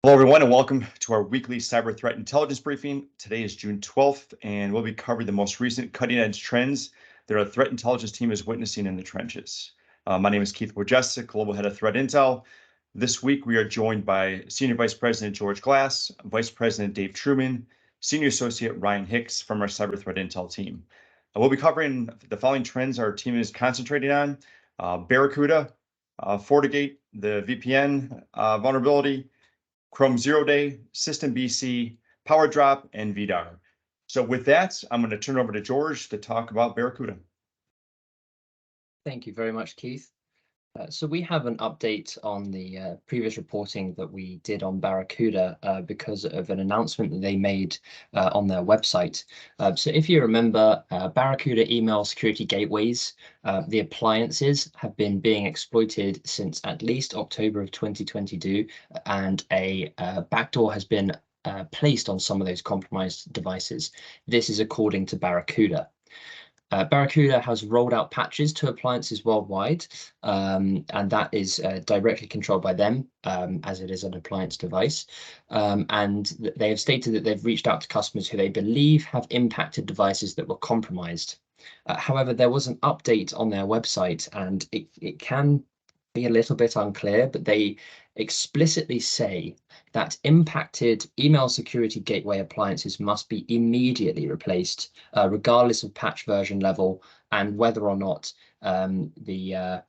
Hello, everyone, and welcome to our weekly cyber threat intelligence briefing. Today is June 12th, and we'll be covering the most recent cutting-edge trends that our threat intelligence team is witnessing in the trenches. My name is Keith Wojcicki, Global Head of Threat Intel. This week, we are joined by Senior Vice President George Glass, Vice President Dave Truman, Senior Associate Ryan Hicks from our Cyber Threat Intel team. We'll be covering the following trends our team is concentrating on: Barracuda, FortiGate, the VPN vulnerability, Chrome 0-Day, SYSTEMBC, POWERDROP, and VIDAR. So with that, I'm going to turn it over to George to talk about Barracuda. Thank you very much, Keith. So we have an update on the previous reporting that we did on Barracuda because of an announcement that they made on their website. So if you remember, Barracuda email security gateways, the appliances have been being exploited since at least October of 2022, and a backdoor has been placed on some of those compromised devices. This is according to Barracuda. Barracuda has rolled out patches to appliances worldwide, and that is directly controlled by them, as it is an appliance device. And they have stated that they've reached out to customers who they believe have impacted devices that were compromised. However, there was an update on their website, and it can be a little bit unclear, but they explicitly say that impacted email security gateway appliances must be immediately replaced, regardless of patch version level and whether or not the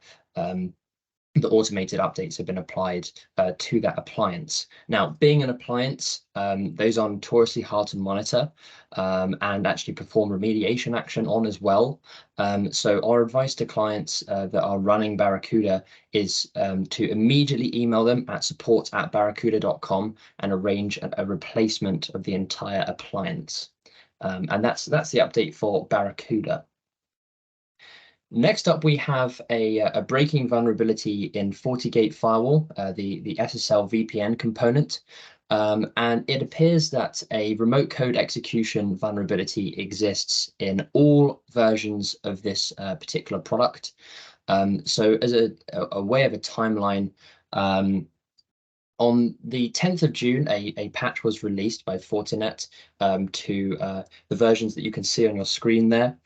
automated updates have been applied to that appliance. Now, being an appliance, those are notoriously hard to monitor and actually perform remediation action on as well. So our advice to clients that are running Barracuda is to immediately email them at support@barracuda.com and arrange a replacement of the entire appliance. And that's the update for Barracuda. Next up, we have a breaking vulnerability in FortiGate Firewall, the SSL VPN component. And it appears that a remote code execution vulnerability exists in all versions of this particular product. So as a way of a timeline, on the 10th of June, a patch was released by Fortinet to the versions that you can see on your screen there.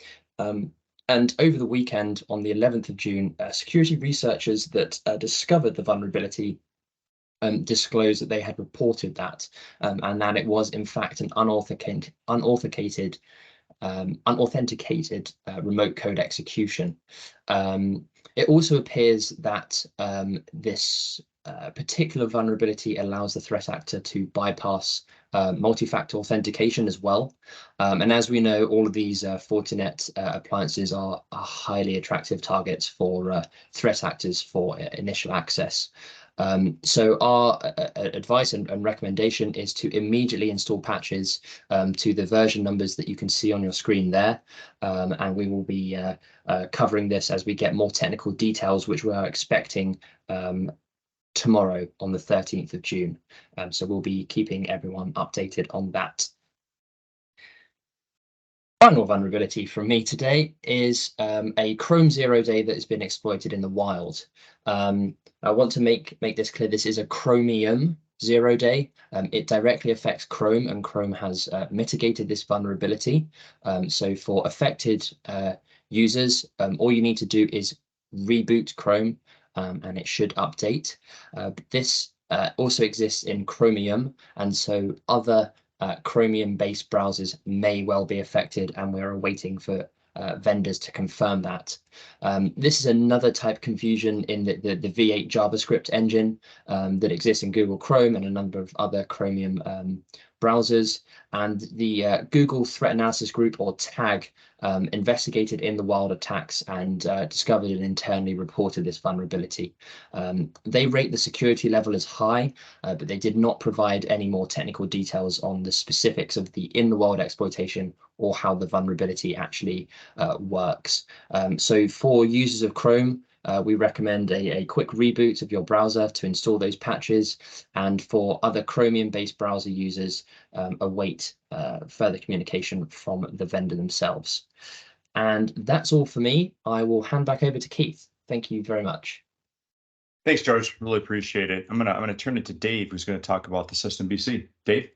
And over the weekend, on the 11th of June, security researchers that discovered the vulnerability disclosed that they had reported that, and that it was in fact an unauthenticated remote code execution. It also appears that this particular vulnerability allows the threat actor to bypass multi-factor authentication as well. And as we know, all of these Fortinet appliances are highly attractive targets for threat actors for initial access. So our advice and recommendation is to immediately install patches to the version numbers that you can see on your screen there. And we will be covering this as we get more technical details, which we are expecting tomorrow on the 13th of June. So we'll be keeping everyone updated on that. Final vulnerability from me today is a Chrome 0-Day that has been exploited in the wild. I want to make this clear. This is a Chromium 0-Day. It directly affects Chrome, and Chrome has mitigated this vulnerability. So for affected users, all you need to do is reboot Chrome, and it should update. This also exists in Chromium, and so other Chromium-based browsers may well be affected, and we're waiting for vendors to confirm that. This is another type confusion in the V8 JavaScript engine that exists in Google Chrome and a number of other Chromium browsers. And the Google Threat Analysis Group, or TAG, investigated in the wild attacks and discovered and internally reported this vulnerability. They rate the security level as high, but they did not provide any more technical details on the specifics of the in-the-wild exploitation or how the vulnerability actually works. So for users of Chrome, we recommend a quick reboot of your browser to install those patches, and for other Chromium-based browser users, await further communication from the vendor themselves. And that's all for me. I will hand back over to Keith. Thank you very much. Thanks, George. Really appreciate it. I'm gonna turn it to Dave, who's going to talk about the SYSTEMBC. Dave.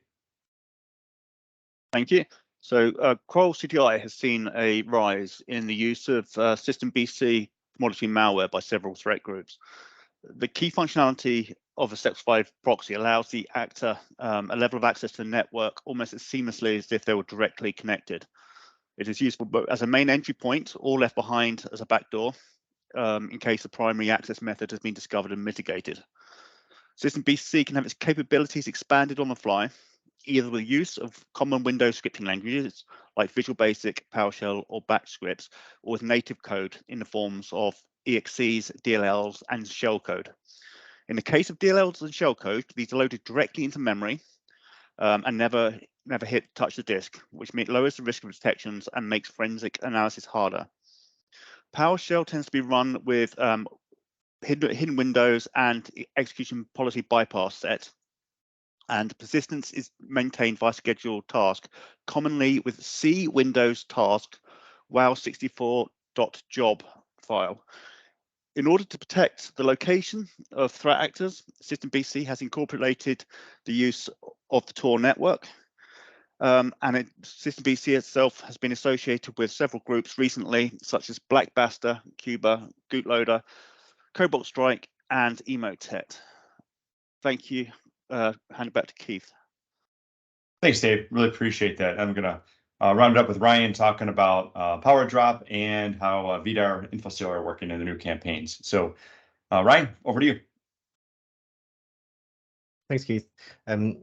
Thank you. So Quoral CTI has seen a rise in the use of SYSTEMBC commodity malware by several threat groups. The key functionality of a Step 5 proxy allows the actor a level of access to the network almost as seamlessly as if they were directly connected. It is useful both as a main entry point or left behind as a backdoor in case the primary access method has been discovered and mitigated. SYSTEMBC can have its capabilities expanded on the fly, either with use of common Windows scripting languages like Visual Basic, PowerShell, or Bash scripts, or with native code in the forms of EXEs, DLLs, and shellcode. In the case of DLLs and shellcode, these are loaded directly into memory and never touch the disk, which lowers the risk of detections and makes forensic analysis harder. PowerShell tends to be run with hidden windows and execution policy bypass set, and persistence is maintained via scheduled task, commonly with C Windows task wow64.job file. In order to protect the location of threat actors, SYSTEMBC has incorporated the use of the Tor network, SYSTEMBC itself has been associated with several groups recently, such as Blackbuster, Cuba, Bootloader, Cobalt Strike, and Emotet. Thank you. Hand it back to Keith. Thanks, Dave. Really appreciate that. I'm gonna round it up with Ryan talking about PowerDrop and how VIDAR InfoSeal are working in the new campaigns. So, Ryan, over to you. Thanks, Keith.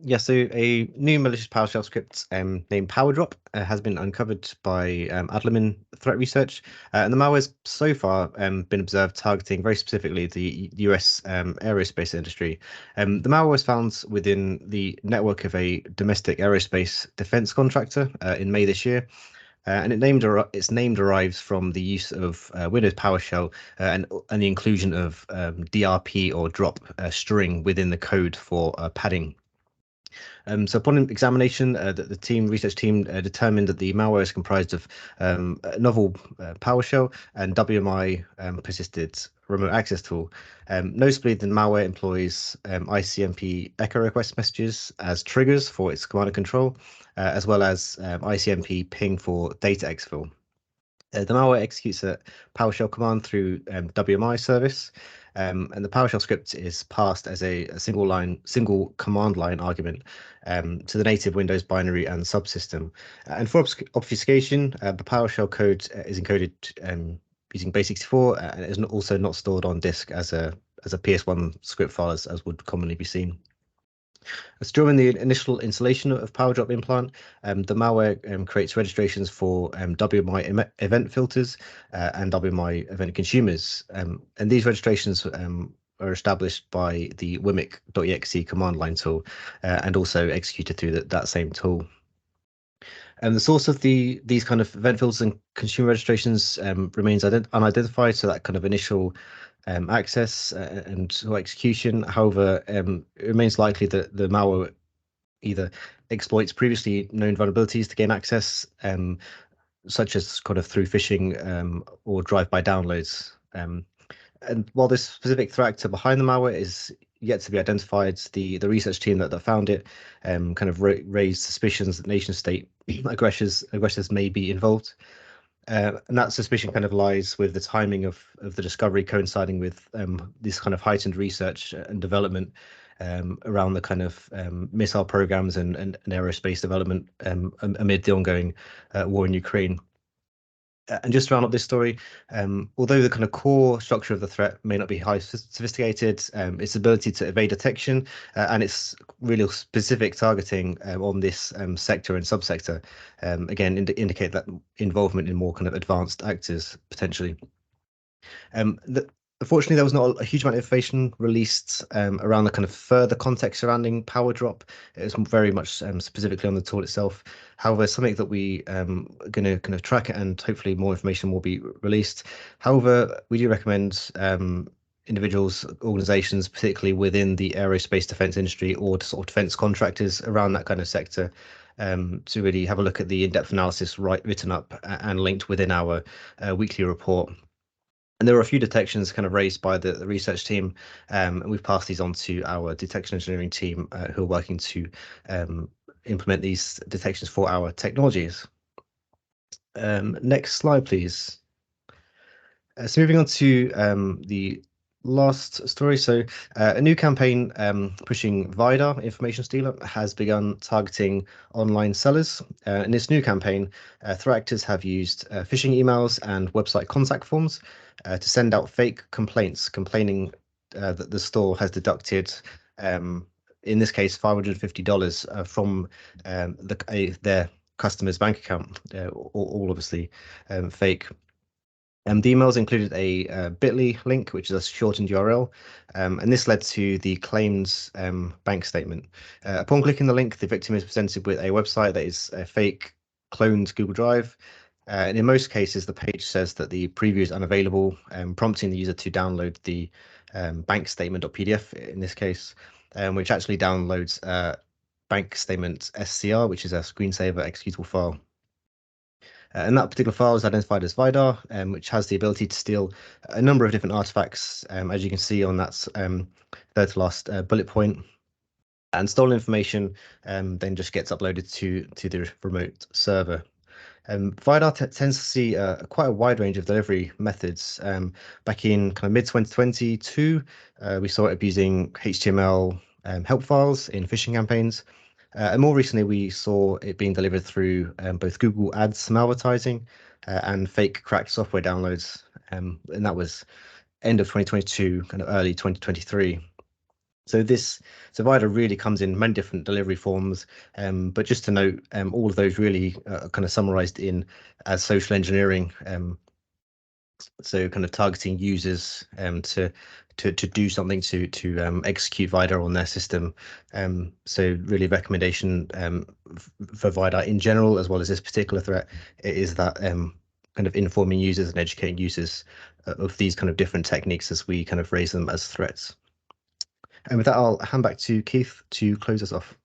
Yeah, so a new malicious PowerShell script named PowerDrop has been uncovered by Adleman Threat Research, and the malware's so far been observed targeting very specifically the US aerospace industry. The malware was found within the network of a domestic aerospace defense contractor in May this year. And its name derives from the use of Windows PowerShell and the inclusion of DRP or drop string within the code for padding. So upon examination, the research team determined that the malware is comprised of a novel PowerShell and WMI persisted remote access tool. Notably, the malware employs ICMP echo request messages as triggers for its command and control, as well as ICMP ping for data exfil. The malware executes a PowerShell command through WMI service, and the PowerShell script is passed as a single command line argument to the native Windows binary and subsystem. And for obfuscation, the PowerShell code is encoded using base64 and is also not stored on disk as a PS1 script file as would commonly be seen. As during the initial installation of PowerDrop implant, the malware creates registrations for WMI event filters and WMI event consumers. And these registrations are established by the wimic.exe command line tool and also executed through that same tool. And the source of these kind of event filters and consumer registrations remains unidentified, so that kind of initial access and execution. However, it remains likely that the malware either exploits previously known vulnerabilities to gain access, such as kind of through phishing or drive-by downloads. And while this specific threat actor behind the malware is yet to be identified, the research team that found it kind of raised suspicions that nation-state aggressors may be involved. And that suspicion kind of lies with the timing of the discovery coinciding with this kind of heightened research and development around the kind of missile programs and aerospace development amid the ongoing war in Ukraine. And just to round up this story, although the kind of core structure of the threat may not be highly sophisticated, its ability to evade detection and its really specific targeting on this sector and subsector, again, indicate that involvement in more kind of advanced actors potentially. Unfortunately, there was not a huge amount of information released around the kind of further context surrounding PowerDrop. It was very much specifically on the tool itself. However, something that we are going to kind of track it, and hopefully more information will be released. However, we do recommend individuals, organizations, particularly within the aerospace defense industry or sort of defense contractors around that kind of sector, to really have a look at the in-depth analysis written up and linked within our weekly report. And there were a few detections kind of raised by the research team, and we've passed these on to our detection engineering team who are working to implement these detections for our technologies. Next slide, please. So moving on to the last story. So a new campaign pushing VIDAR, information stealer, has begun targeting online sellers. In this new campaign, threat actors have used phishing emails and website contact forms to send out fake complaints complaining that the store has deducted, in this case, $550 from their customer's bank account, all obviously fake. The emails included a bit.ly link, which is a shortened URL, and this led to the claims bank statement. Upon clicking the link, the victim is presented with a website that is a fake cloned Google Drive. And in most cases, the page says that the preview is unavailable, prompting the user to download the bank statement.pdf in this case, which actually downloads bank statement SCR, which is a screensaver executable file. And that particular file is identified as VIDAR, which has the ability to steal a number of different artifacts, as you can see on that third to last bullet point. And stolen information then just gets uploaded to the remote server. VIDAR tends to see quite a wide range of delivery methods. Back in kind of mid-2022, we saw it abusing HTML help files in phishing campaigns. And more recently, we saw it being delivered through both Google Ads advertising and fake cracked software downloads. And that was end of 2022, kind of early 2023. So VIDAR really comes in many different delivery forms, but just to note, all of those really are kind of summarized in as social engineering. So kind of targeting users to do something to execute VIDAR on their system. So really recommendation for VIDAR in general, as well as this particular threat, is that kind of informing users and educating users of these kind of different techniques as we kind of raise them as threats. And with that, I'll hand back to Keith to close us off.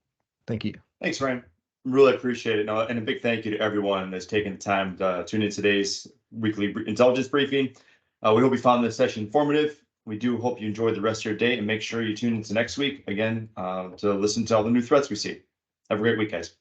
Thank you. Thanks, Ryan. Really appreciate it. And a big thank you to everyone that's taken the time to tune in today's weekly intelligence briefing. We hope you found this session informative. We do hope you enjoyed the rest of your day, and make sure you tune into next week again to listen to all the new threats we see. Have a great week, guys.